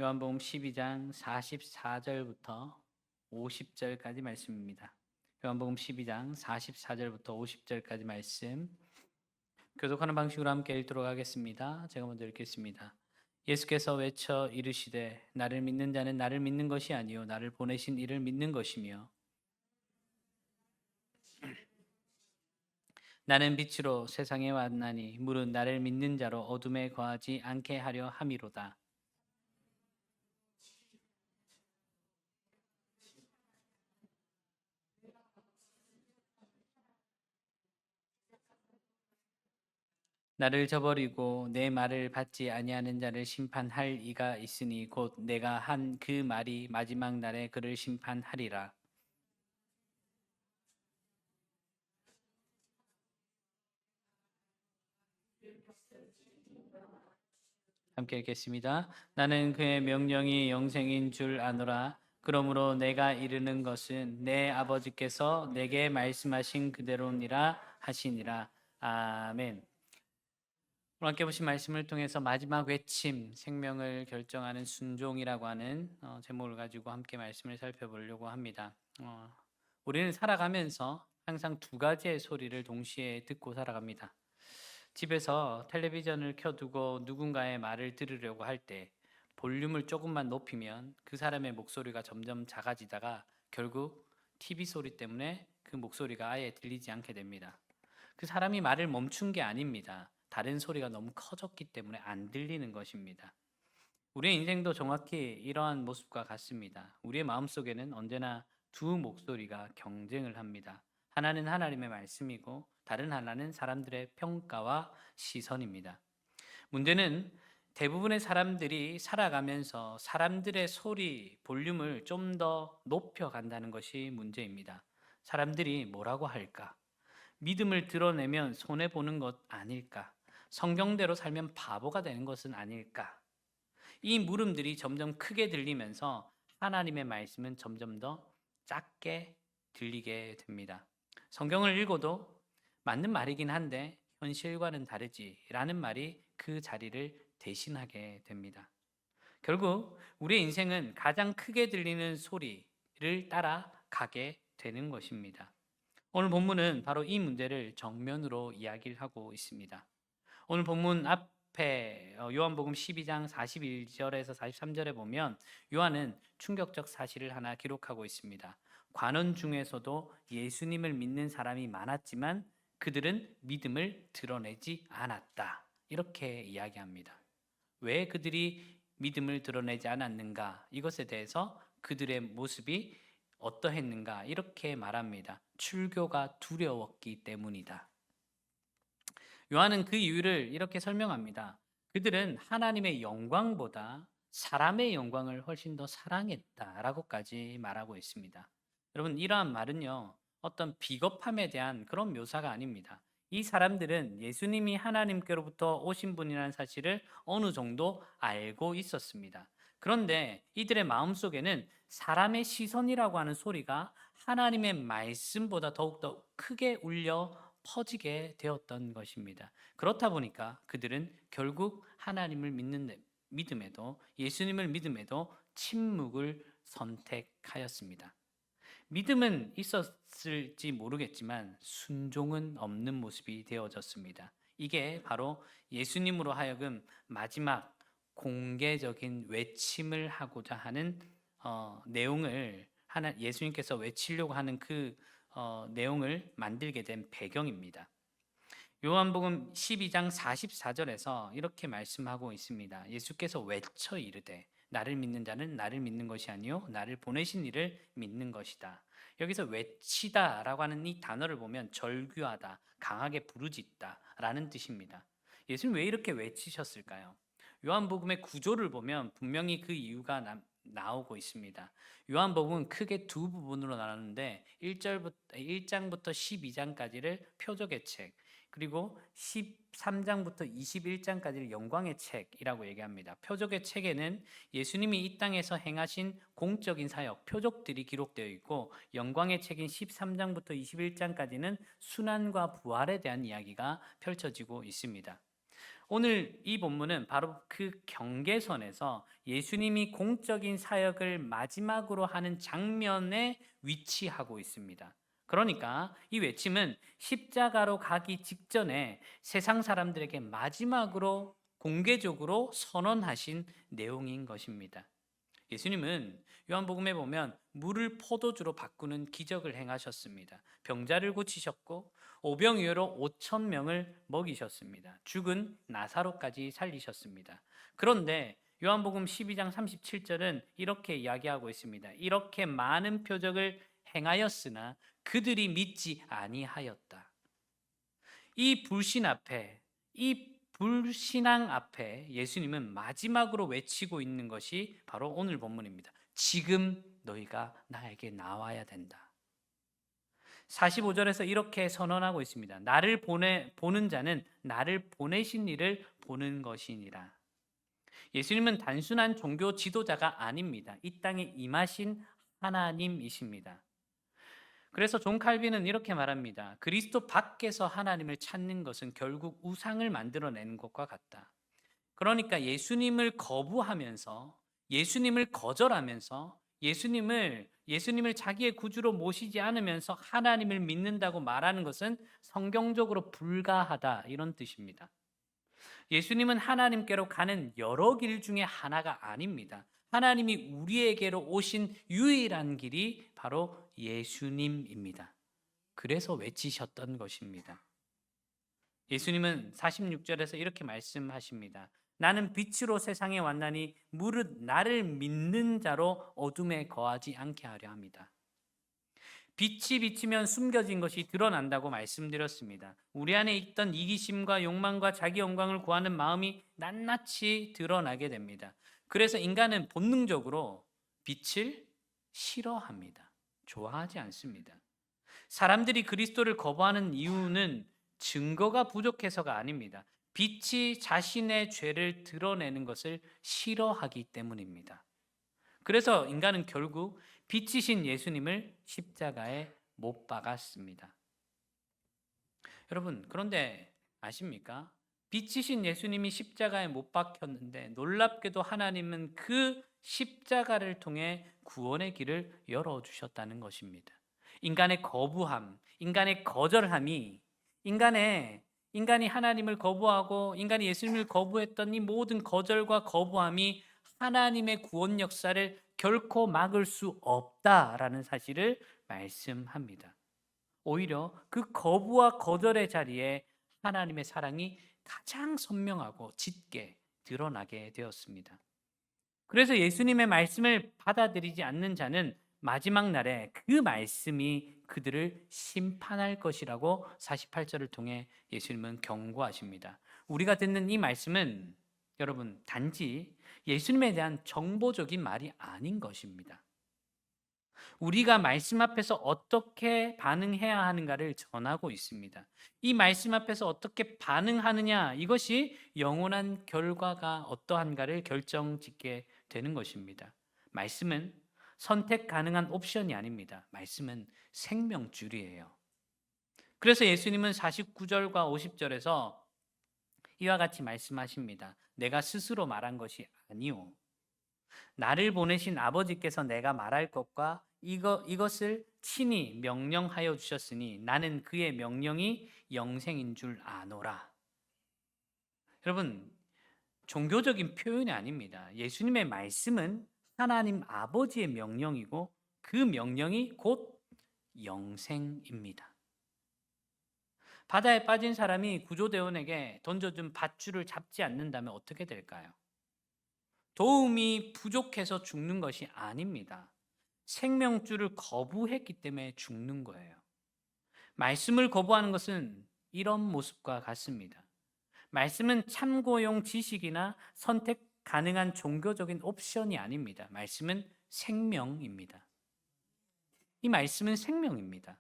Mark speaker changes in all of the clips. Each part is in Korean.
Speaker 1: 요한복음 12장 44절부터 50절까지 말씀입니다. 요한복음 12장 44절부터 50절까지 말씀 교독하는 방식으로 함께 읽도록 하겠습니다. 제가 먼저 읽겠습니다. 예수께서 외쳐 이르시되 나를 믿는 자는 나를 믿는 것이 아니요 나를 보내신 이를 믿는 것이며 나는 빛으로 세상에 왔나니 무릇 나를 믿는 자로 어둠에 거하지 않게 하려 함이로다. 나를 저버리고 내 말을 받지 아니하는 자를 심판할 이가 있으니 곧 내가 한 그 말이 마지막 날에 그를 심판하리라. 함께 읽겠습니다. 나는 그의 명령이 영생인 줄 아노라. 그러므로 내가 이르는 것은 내 아버지께서 내게 말씀하신 그대로니라 하시니라. 아멘. 오늘 함께 보신 말씀을 통해서 마지막 외침, 생명을 결정하는 순종이라고 하는 제목을 가지고 함께 말씀을 살펴보려고 합니다. 우리는 살아가면서 항상 두 가지의 소리를 동시에 듣고 살아갑니다. 집에서 텔레비전을 켜두고 누군가의 말을 들으려고 할 때 볼륨을 조금만 높이면 그 사람의 목소리가 점점 작아지다가 결국 TV 소리 때문에 그 목소리가 아예 들리지 않게 됩니다. 그 사람이 말을 멈춘 게 아닙니다. 다른 소리가 너무 커졌기 때문에 안 들리는 것입니다. 우리의 인생도 정확히 이러한 모습과 같습니다. 우리의 마음속에는 언제나 두 목소리가 경쟁을 합니다. 하나는 하나님의 말씀이고 다른 하나는 사람들의 평가와 시선입니다. 문제는 대부분의 사람들이 살아가면서 사람들의 소리, 볼륨을 좀 더 높여간다는 것이 문제입니다. 사람들이 뭐라고 할까? 믿음을 드러내면 손해보는 것 아닐까? 성경대로 살면 바보가 되는 것은 아닐까? 이 물음들이 점점 크게 들리면서 하나님의 말씀은 점점 더 작게 들리게 됩니다. 성경을 읽어도 맞는 말이긴 한데 현실과는 다르지라는 말이 그 자리를 대신하게 됩니다. 결국 우리의 인생은 가장 크게 들리는 소리를 따라가게 되는 것입니다. 오늘 본문은 바로 이 문제를 정면으로 이야기를 하고 있습니다. 오늘 본문 앞에 요한복음 12장 41절에서 43절에 보면 요한은 충격적 사실을 하나 기록하고 있습니다. 관원 중에서도 예수님을 믿는 사람이 많았지만 그들은 믿음을 드러내지 않았다. 이렇게 이야기합니다. 왜 그들이 믿음을 드러내지 않았는가? 이것에 대해서 그들의 모습이 어떠했는가? 이렇게 말합니다. 출교가 두려웠기 때문이다. 요한은 그 이유를 이렇게 설명합니다. 그들은 하나님의 영광보다 사람의 영광을 훨씬 더 사랑했다라고까지 말하고 있습니다. 여러분, 이러한 말은요, 어떤 비겁함에 대한 그런 묘사가 아닙니다. 이 사람들은 예수님이 하나님께로부터 오신 분이라는 사실을 어느 정도 알고 있었습니다. 그런데 이들의 마음속에는 사람의 시선이라고 하는 소리가 하나님의 말씀보다 더욱더 크게 울려 퍼지게 되었던 것입니다. 그렇다 보니까 그들은 결국 하나님을 믿는 믿음에도 예수님을 믿음에도 침묵을 선택하였습니다. 믿음은 있었을지 모르겠지만 순종은 없는 모습이 되어졌습니다. 이게 바로 예수님으로 하여금 마지막 공개적인 외침을 하고자 하는 내용을 예수님께서 외치려고 하는 그 내용을 만들게 된 배경입니다. 요한복음 12장 44절에서 이렇게 말씀하고 있습니다. 예수께서 외쳐 이르되 나를 믿는 자는 나를 믿는 것이 아니요 나를 보내신 이를 믿는 것이다. 여기서 외치다라고 하는 이 단어를 보면 절규하다, 강하게 부르짖다라는 뜻입니다. 예수님 왜 이렇게 외치셨을까요? 요한복음의 구조를 보면 분명히 그 이유가 나오고 있습니다. 요한복음은 크게 두 부분으로 나누는데 1장부터 12장까지를 표적의 책, 그리고 13장부터 21장까지를 영광의 책이라고 얘기합니다. 표적의 책에는 예수님이 이 땅에서 행하신 공적인 사역, 표적들이 기록되어 있고 영광의 책인 13장부터 21장까지는 순환과 부활에 대한 이야기가 펼쳐지고 있습니다. 오늘 이 본문은 바로 그 경계선에서 예수님이 공적인 사역을 마지막으로 하는 장면에 위치하고 있습니다. 그러니까 이 외침은 십자가로 가기 직전에 세상 사람들에게 마지막으로 공개적으로 선언하신 내용인 것입니다. 예수님은 요한복음에 보면 물을 포도주로 바꾸는 기적을 행하셨습니다. 병자를 고치셨고 오병이어로 5천 명을 먹이셨습니다. 죽은 나사로까지 살리셨습니다. 그런데 요한복음 12장 37절은 이렇게 이야기하고 있습니다. 이렇게 많은 표적을 행하였으나 그들이 믿지 아니하였다. 이 불신 앞에, 이 불신앙 앞에 예수님은 마지막으로 외치고 있는 것이 바로 오늘 본문입니다. 지금 너희가 나에게 나와야 된다. 45절에서 이렇게 선언하고 있습니다. 나를 보는 자는 나를 보내신 이를 보는 것이니라. 예수님은 단순한 종교 지도자가 아닙니다. 이 땅에 임하신 하나님이십니다. 그래서 존 칼빈은 이렇게 말합니다. 그리스도 밖에서 하나님을 찾는 것은 결국 우상을 만들어내는 것과 같다. 그러니까 예수님을 거부하면서, 예수님을 거절하면서, 예수님을 자기의 구주로 모시지 않으면서 하나님을 믿는다고 말하는 것은 성경적으로 불가하다, 이런 뜻입니다. 예수님은 하나님께로 가는 여러 길 중에 하나가 아닙니다. 하나님이 우리에게로 오신 유일한 길이 바로 예수님입니다. 그래서 외치셨던 것입니다. 예수님은 46절에서 이렇게 말씀하십니다. 나는 빛으로 세상에 왔나니 무릇 나를 믿는 자로 어둠에 거하지 않게 하려 합니다. 빛이 비치면 숨겨진 것이 드러난다고 말씀드렸습니다. 우리 안에 있던 이기심과 욕망과 자기 영광을 구하는 마음이 낱낱이 드러나게 됩니다. 그래서 인간은 본능적으로 빛을 싫어합니다. 좋아하지 않습니다. 사람들이 그리스도를 거부하는 이유는 증거가 부족해서가 아닙니다. 빛이 자신의 죄를 드러내는 것을 싫어하기 때문입니다. 그래서 인간은 결국 빛이신 예수님을 십자가에 못 박았습니다. 여러분, 그런데 아십니까? 빛이신 예수님이 십자가에 못 박혔는데 놀랍게도 하나님은 그 십자가를 통해 구원의 길을 열어주셨다는 것입니다. 인간의 거부함, 인간의 거절함이 인간이 하나님을 거부하고 인간이 예수님을 거부했던 이 모든 거절과 거부함이 하나님의 구원 역사를 결코 막을 수 없다라는 사실을 말씀합니다. 오히려 그 거부와 거절의 자리에 하나님의 사랑이 가장 선명하고 짙게 드러나게 되었습니다. 그래서 예수님의 말씀을 받아들이지 않는 자는 마지막 날에 그 말씀이 그들을 심판할 것이라고 48절을 통해 예수님은 경고하십니다. 우리가 듣는 이 말씀은 여러분 단지 예수님에 대한 정보적인 말이 아닌 것입니다. 우리가 말씀 앞에서 어떻게 반응해야 하는가를 전하고 있습니다. 이 말씀 앞에서 어떻게 반응하느냐, 이것이 영원한 결과가 어떠한가를 결정짓게 되는 것입니다. 말씀은 선택 가능한 옵션이 아닙니다. 말씀은 생명줄이에요. 그래서 예수님은 49절과 50절에서 이와 같이 말씀하십니다. 내가 스스로 말한 것이 아니오. 나를 보내신 아버지께서 내가 말할 것과 이것을 친히 명령하여 주셨으니 나는 그의 명령이 영생인 줄 아노라. 여러분, 종교적인 표현이 아닙니다. 예수님의 말씀은 하나님 아버지의 명령이고 그 명령이 곧 영생입니다. 바다에 빠진 사람이 구조대원에게 던져준 밧줄을 잡지 않는다면 어떻게 될까요? 도움이 부족해서 죽는 것이 아닙니다. 생명줄을 거부했기 때문에 죽는 거예요. 말씀을 거부하는 것은 이런 모습과 같습니다. 말씀은 참고용 지식이나 선택 가능한 종교적인 옵션이 아닙니다. 말씀은 생명입니다. 이 말씀은 생명입니다.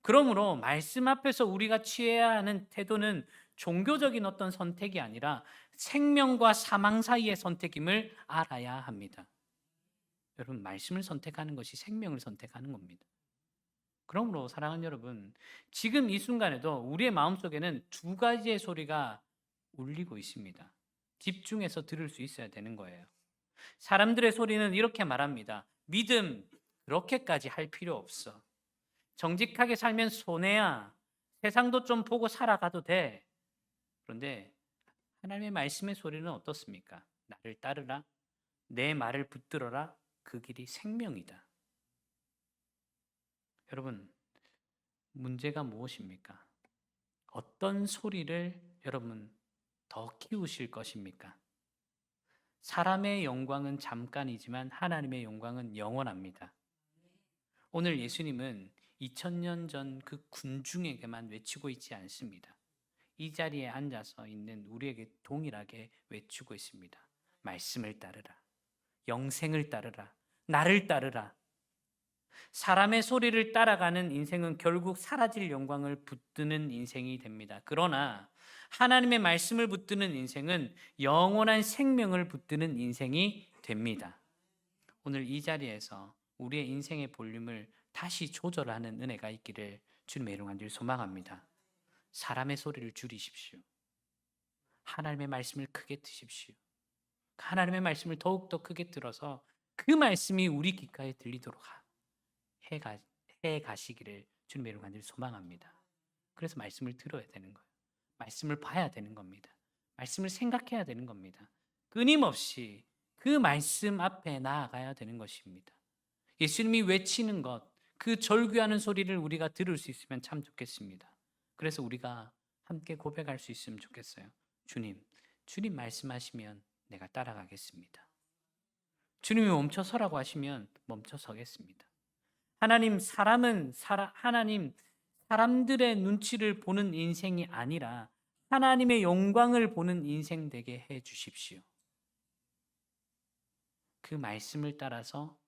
Speaker 1: 그러므로 말씀 앞에서 우리가 취해야 하는 태도는 종교적인 어떤 선택이 아니라 생명과 사망 사이의 선택임을 알아야 합니다. 여러분, 말씀을 선택하는 것이 생명을 선택하는 겁니다. 그러므로 사랑하는 여러분, 지금 이 순간에도 우리의 마음속에는 두 가지의 소리가 울리고 있습니다. 집중해서 들을 수 있어야 되는 거예요. 사람들의 소리는 이렇게 말합니다. 믿음, 그렇게까지 할 필요 없어. 정직하게 살면 손해야. 세상도 좀 보고 살아가도 돼. 그런데 하나님의 말씀의 소리는 어떻습니까? 나를 따르라. 내 말을 붙들어라. 그 길이 생명이다. 여러분, 문제가 무엇입니까? 어떤 소리를 여러분 더 키우실 것입니까? 사람의 영광은 잠깐이지만 하나님의 영광은 영원합니다. 오늘 예수님은 2000년 전 그 군중에게만 외치고 있지 않습니다. 이 자리에 앉아서 있는 우리에게 동일하게 외치고 있습니다. 말씀을 따르라. 영생을 따르라. 나를 따르라. 사람의 소리를 따라가는 인생은 결국 사라질 영광을 붙드는 인생이 됩니다. 그러나 하나님의 말씀을 붙드는 인생은 영원한 생명을 붙드는 인생이 됩니다. 오늘 이 자리에서 우리의 인생의 볼륨을 다시 조절하는 은혜가 있기를 주님의 이름 간절히 소망합니다. 사람의 소리를 줄이십시오. 하나님의 말씀을 크게 드십시오. 하나님의 말씀을 더욱더 크게 들어서 그 말씀이 우리 귓가에 들리도록 해 가시기를 주님의 이름 간절히 소망합니다. 그래서 말씀을 들어야 되는 거예요. 말씀을 봐야 되는 겁니다. 말씀을 생각해야 되는 겁니다. 끊임없이 그 말씀 앞에 나아가야 되는 것입니다. 예수님이 외치는 것, 그 절규하는 소리를 우리가 들을 수 있으면 참 좋겠습니다. 그래서 우리가 함께 고백할 수 있으면 좋겠어요. 주님 말씀하시면 내가 따라가겠습니다. 주님이 멈춰 서라고 하시면 멈춰 서겠습니다. 하나님, 하나님, 사람들의 눈치를 보는 인생이 아니라 하나님의 영광을 보는 인생 되게 해 주십시오. 그 말씀을 따라서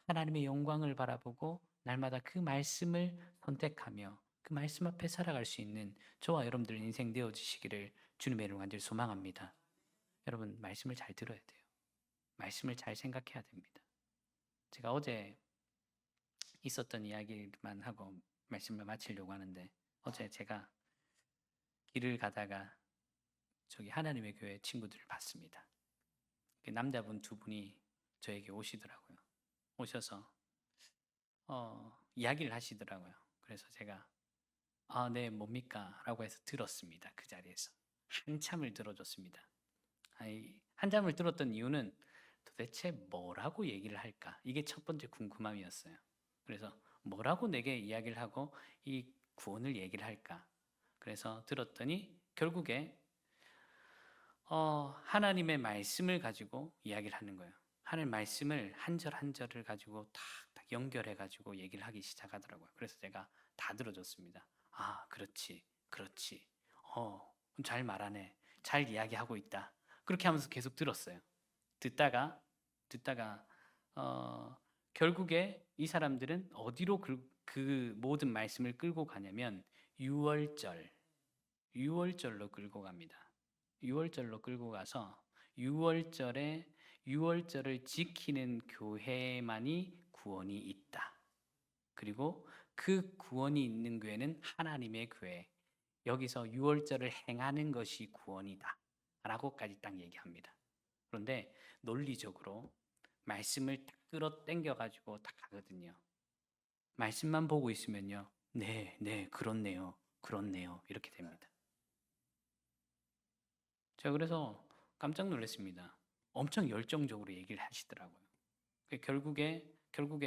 Speaker 1: 하나님의 영광을 바라보고 날마다 그 말씀을 선택하며 그 말씀 앞에 살아갈 수 있는 저와 여러분들 인생 되어지시기를 주님의 이름으로 간절히 소망합니다. 여러분, 말씀을 잘 들어야 돼요. 말씀을 잘 생각해야 됩니다. 제가 어제 있었던 이야기만 하고 말씀을 마치려고 하는데, 어제 제가 길을 가다가 저기 하나님의 교회 친구들을 봤습니다. 남자분 두 분이 저에게 오시더라고요. 오셔서 이야기를 하시더라고요. 그래서 제가 네, 뭡니까? 라고 해서 들었습니다. 그 자리에서 한참을 들어줬습니다. 한참을 들었던 이유는 도대체 뭐라고 얘기를 할까? 이게 첫 번째 궁금함이었어요. 그래서 뭐라고 내게 이야기를 하고 이 구원을 얘기를 할까? 그래서 들었더니 결국에 하나님의 말씀을 가지고 이야기를 하는 거예요. 하나님 말씀을 한 절 한 절을 가지고 딱 연결해 가지고 얘기를 하기 시작하더라고요. 그래서 제가 다 들어줬습니다. 그렇지, 그렇지. 잘 말하네. 잘 이야기하고 있다. 그렇게 하면서 계속 들었어요. 듣다가 결국에 이 사람들은 어디로 그 모든 말씀을 끌고 가냐면 6월절로 끌고 갑니다. 6월절로 끌고 가서 6월절을 지키는 교회만이 구원이 있다. 그리고 그 구원이 있는 교회는 하나님의 교회. 여기서 6월절을 행하는 것이 구원이다. 라고까지 딱 얘기합니다. 그런데 논리적으로 말씀을 딱 끌어 당겨가지고 딱 가거든요. 말씀만 보고 있으면요. 네, 그렇네요. 이렇게 됩니다. 제가 그래서 깜짝 놀랐습니다. 엄청 열정적으로 얘기를 하시더라고요. 결국에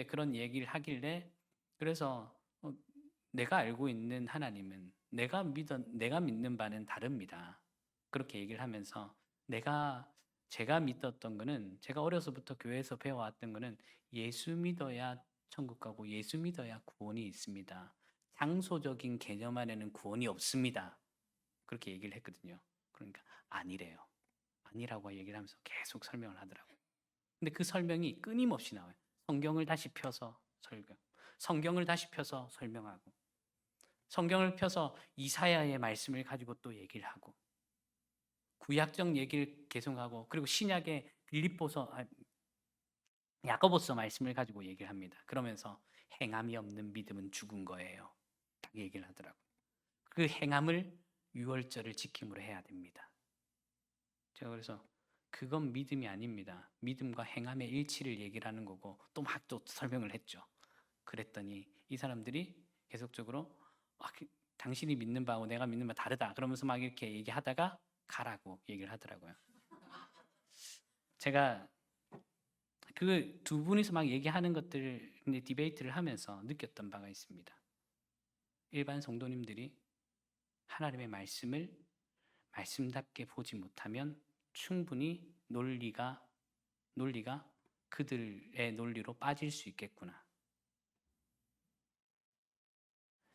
Speaker 1: 그런 얘기를 하길래 그래서 내가 알고 있는 하나님은 내가 믿는 바는 다릅니다. 그렇게 얘기를 하면서 제가 믿었던 거는 제가 어려서부터 교회에서 배워왔던 거는 예수 믿어야 천국 가고 예수 믿어야 구원이 있습니다. 장소적인 개념 안에는 구원이 없습니다. 그렇게 얘기를 했거든요. 그러니까 아니래요. 아니라고 얘기를 하면서 계속 설명을 하더라고요. 근데 그 설명이 끊임없이 나와요. 성경을 다시 펴서 설명하고 성경을 펴서 이사야의 말씀을 가지고 또 얘기를 하고 구약적 얘기를 계속하고 그리고 신약의 야고보서 말씀을 가지고 얘기를 합니다. 그러면서 행함이 없는 믿음은 죽은 거예요. 딱 얘기를 하더라고요. 그 행함을 6월절을 지킴으로 해야 됩니다. 제가 그래서 그건 믿음이 아닙니다. 믿음과 행함의 일치를 얘기를 하는 거고 또 막 또 설명을 했죠. 그랬더니 이 사람들이 계속적으로 당신이 믿는 바하고 내가 믿는 바 다르다 그러면서 막 이렇게 얘기하다가 가라고 얘기를 하더라고요. 제가 그 두 분이서 막 얘기하는 것들 디베이트를 하면서 느꼈던 바가 있습니다. 일반 성도님들이 하나님의 말씀을 말씀답게 보지 못하면 충분히 논리가 그들의 논리로 빠질 수 있겠구나.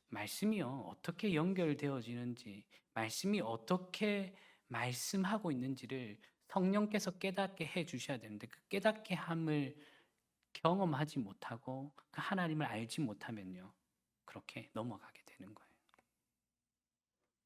Speaker 1: 말씀이요, 어떻게 연결되어지는지, 말씀이 어떻게 말씀하고 있는지를 성령께서 깨닫게 해 주셔야 되는데 그 깨닫게 함을 경험하지 못하고 그 하나님을 알지 못하면요, 그렇게 넘어가게 되는 거예요.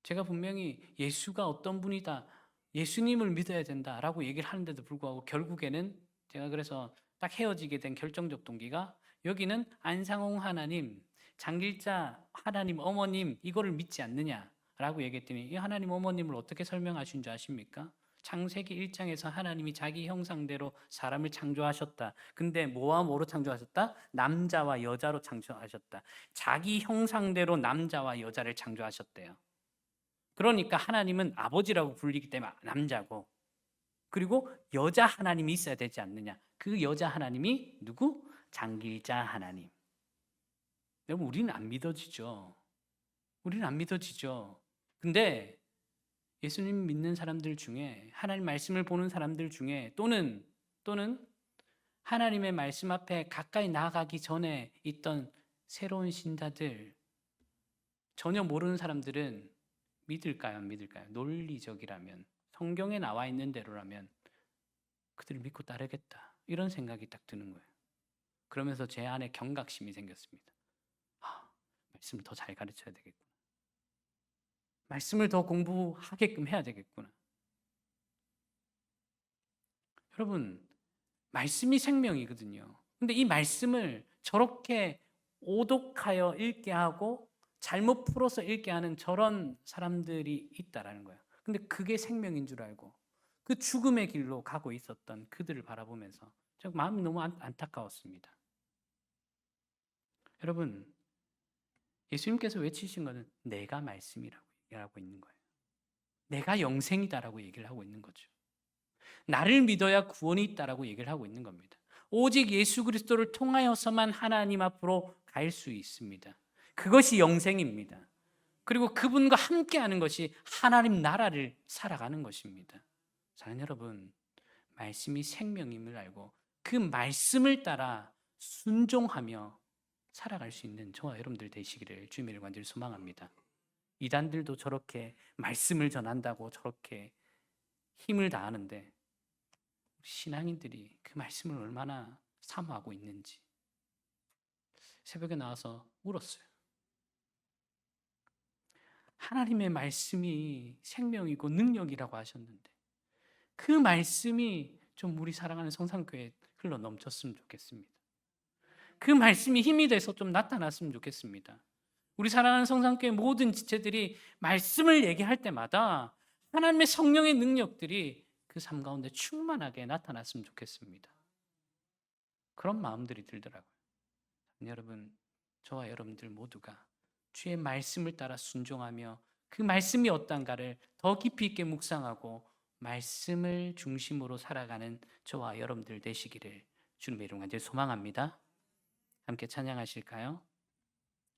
Speaker 1: 제가 분명히 예수가 어떤 분이다, 예수님을 믿어야 된다라고 얘기를 하는데도 불구하고 결국에는 제가 그래서 딱 헤어지게 된 결정적 동기가 여기는 안상홍 하나님, 장길자 하나님 어머님 이거를 믿지 않느냐라고 얘기했더니 이 하나님 어머님을 어떻게 설명하신 줄 아십니까? 창세기 1장에서 하나님이 자기 형상대로 사람을 창조하셨다. 근데 뭐와 뭐로 창조하셨다? 남자와 여자로 창조하셨다. 자기 형상대로 남자와 여자를 창조하셨대요. 그러니까 하나님은 아버지라고 불리기 때문에 남자고, 그리고 여자 하나님이 있어야 되지 않느냐. 그 여자 하나님이 누구? 장길자 하나님. 여러분, 우리는 안 믿어지죠. 우리는 안 믿어지죠. 근데 예수님 믿는 사람들 중에, 하나님 말씀을 보는 사람들 중에, 또는 하나님의 말씀 앞에 가까이 나아가기 전에 있던 새로운 신자들, 전혀 모르는 사람들은 믿을까요? 안 믿을까요? 논리적이라면, 성경에 나와 있는 대로라면 그들을 믿고 따르겠다, 이런 생각이 딱 드는 거예요. 그러면서 제 안에 경각심이 생겼습니다. 말씀을 더 잘 가르쳐야 되겠구나. 말씀을 더 공부하게끔 해야 되겠구나. 여러분, 말씀이 생명이거든요. 근데 이 말씀을 저렇게 오독하여 읽게 하고 잘못 풀어서 읽게 하는 저런 사람들이 있다라는 거예요. 근데 그게 생명인 줄 알고 그 죽음의 길로 가고 있었던 그들을 바라보면서 제가 마음이 너무 안타까웠습니다. 여러분, 예수님께서 외치신 것은 내가 말씀이라고 얘기하고 있는 거예요. 내가 영생이다라고 얘기를 하고 있는 거죠. 나를 믿어야 구원이 있다라고 얘기를 하고 있는 겁니다. 오직 예수 그리스도를 통하여서만 하나님 앞으로 갈 수 있습니다. 그것이 영생입니다. 그리고 그분과 함께하는 것이 하나님 나라를 살아가는 것입니다. 사랑하는 여러분, 말씀이 생명임을 알고 그 말씀을 따라 순종하며 살아갈 수 있는 저와 여러분들 되시기를 주님의 간절히 소망합니다. 이단들도 저렇게 말씀을 전한다고 저렇게 힘을 다하는데 신앙인들이 그 말씀을 얼마나 사모하고 있는지 새벽에 나와서 울었어요. 하나님의 말씀이 생명이고 능력이라고 하셨는데 그 말씀이 좀 우리 사랑하는 성산교회에 흘러 넘쳤으면 좋겠습니다. 그 말씀이 힘이 돼서 좀 나타났으면 좋겠습니다. 우리 사랑하는 성산교회 모든 지체들이 말씀을 얘기할 때마다 하나님의 성령의 능력들이 그 삶 가운데 충만하게 나타났으면 좋겠습니다. 그런 마음들이 들더라고요. 여러분, 저와 여러분들 모두가 주의 말씀을 따라 순종하며 그 말씀이 어떤가를 더 깊이 있게 묵상하고 말씀을 중심으로 살아가는 저와 여러분들 되시기를 주님의 이름으로 간절히 소망합니다. 함께 찬양하실까요?